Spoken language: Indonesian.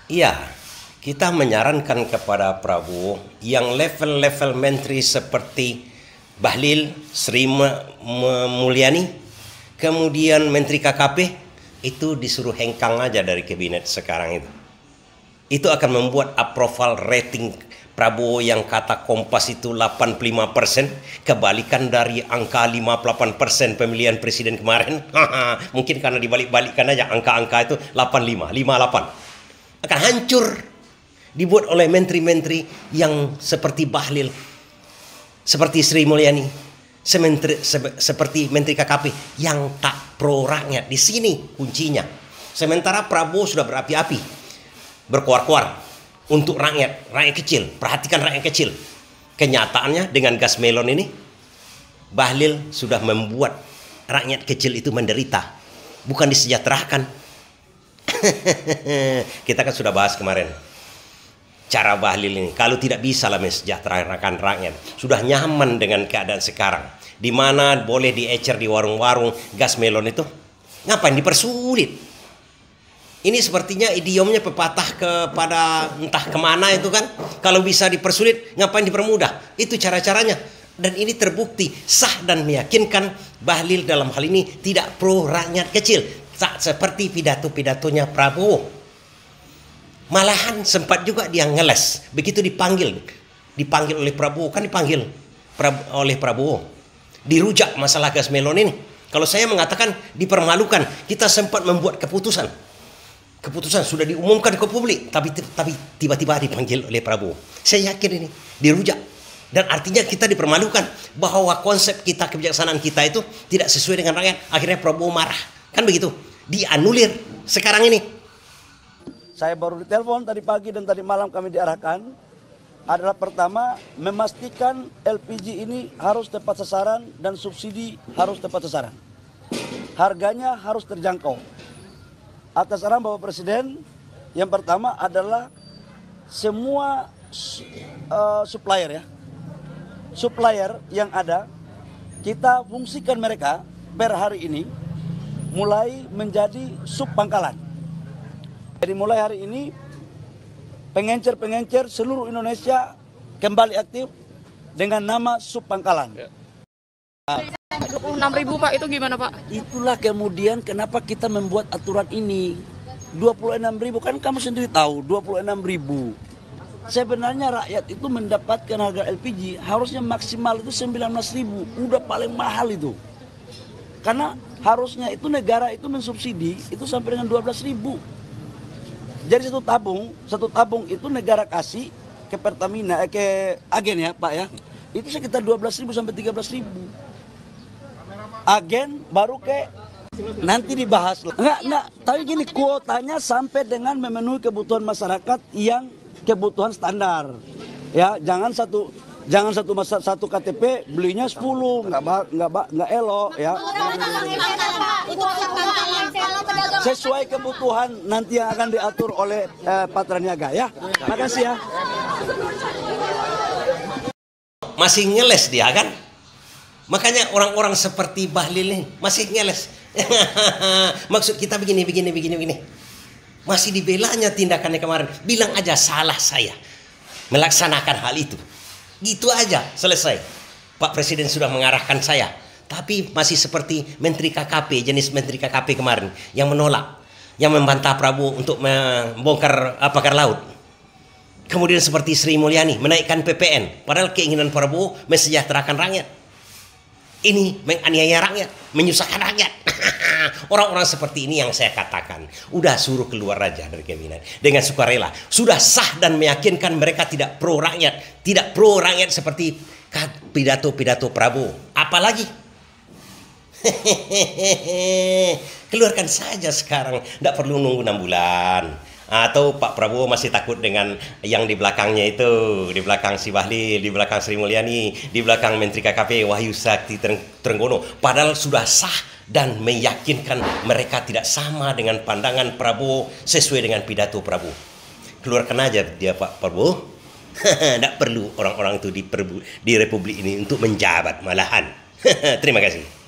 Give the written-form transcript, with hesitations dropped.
Iya, kita menyarankan kepada Prabowo yang level-level menteri seperti Bahlil, Sri Mulyani, kemudian Menteri KKP, itu disuruh hengkang aja dari kabinet sekarang itu. Itu akan membuat approval rating Prabowo yang kata Kompas itu 85%, kebalikan dari angka 58% pemilihan presiden kemarin. Mungkin karena dibalik-balikkan aja angka-angka itu 85, 58. Akan hancur dibuat oleh menteri-menteri yang seperti Bahlil, seperti Sri Mulyani, seperti Menteri KKP yang tak pro rakyat. Di sini kuncinya. Sementara Prabowo sudah berapi-api, berkuar-kuar untuk rakyat kecil. Perhatikan rakyat kecil. Kenyataannya dengan gas melon ini, Bahlil sudah membuat rakyat kecil itu menderita, bukan disejahterakan. Kita kan sudah bahas kemarin cara Bahlil ini. Kalau tidak bisa lah mensejahterakan rakyat, sudah nyaman dengan keadaan sekarang, di mana boleh diecer di warung-warung gas melon itu, ngapain dipersulit? Ini sepertinya idiomnya pepatah kepada entah kemana itu kan. Kalau bisa dipersulit, ngapain dipermudah? Itu cara-caranya. Dan ini terbukti sah dan meyakinkan Bahlil dalam hal ini tidak pro rakyat kecil. Tak seperti pidato-pidatonya Prabowo. Malahan sempat juga dia ngeles. Begitu dipanggil oleh Prabowo, kan dipanggil oleh Prabowo, dirujak masalah gas melon ini. Kalau saya mengatakan dipermalukan, kita sempat membuat keputusan sudah diumumkan ke publik, tapi tiba-tiba dipanggil oleh Prabowo. Saya yakin ini dirujak, dan artinya kita dipermalukan bahwa konsep kita, kebijaksanaan kita itu tidak sesuai dengan rakyat. Akhirnya Prabowo marah, kan begitu, dianulir sekarang ini. Saya baru ditelepon tadi pagi dan tadi malam kami diarahkan adalah pertama memastikan LPG ini harus tepat sasaran dan subsidi harus tepat sasaran. Harganya harus terjangkau. Atas arahan Bapak Presiden, yang pertama adalah semua supplier yang ada, kita fungsikan mereka per hari ini mulai menjadi sub pangkalan. Jadi mulai hari ini pengencer-pengencer seluruh Indonesia kembali aktif dengan nama sub pangkalan. 26.000 Pak, itu gimana Pak? Itulah kemudian kenapa kita membuat aturan ini. 26.000 kan kamu sendiri tahu, 26.000. Sebenarnya rakyat itu mendapatkan harga LPG harusnya maksimal itu 19.000, udah paling mahal itu. Karena harusnya itu negara itu mensubsidi itu sampai dengan 12.000. Jadi satu tabung itu negara kasih ke Pertamina, ke agen ya Pak ya, itu sekitar 12.000 sampai 13.000. Agen baru ke nanti dibahas. Enggak, tapi gini, kuotanya sampai dengan memenuhi kebutuhan masyarakat yang kebutuhan standar. Ya, jangan satu KTP belinya 10, enggak elok ya. Sesuai kebutuhan nanti yang akan diatur oleh Patra Niaga ya. Makasih ya. Masih ngeles dia kan? Makanya orang-orang seperti Bahlil ini masih ngeles. Maksud kita begini. Masih dibelanya tindakannya kemarin. Bilang aja salah saya melaksanakan hal itu. Gitu aja, selesai. Pak Presiden sudah mengarahkan saya. Tapi masih seperti Menteri KKP, jenis Menteri KKP kemarin, yang menolak, yang membantah Prabowo untuk membongkar pagar laut. Kemudian seperti Sri Mulyani, menaikkan PPN. Padahal keinginan Prabowo mensejahterakan rakyat. Ini menganiaya rakyat, menyusahkan rakyat. Orang-orang seperti ini yang saya katakan, udah suruh keluar aja dari kabinet dengan sukarela. Sudah sah dan meyakinkan mereka tidak pro rakyat seperti pidato-pidato Prabowo. Apalagi keluarkan saja sekarang, tidak perlu nunggu 6 bulan. Atau Pak Prabowo masih takut dengan yang di belakangnya itu, di belakang si Bahlil, di belakang Sri Mulyani, di belakang Menteri KKP Wahyu Sakti Trenggono. Padahal sudah sah dan meyakinkan mereka tidak sama dengan pandangan Prabowo sesuai dengan pidato Prabowo. Keluarkan aja dia Pak Prabowo. Tidak perlu orang-orang itu di Republik ini untuk menjabat malahan. Terima kasih.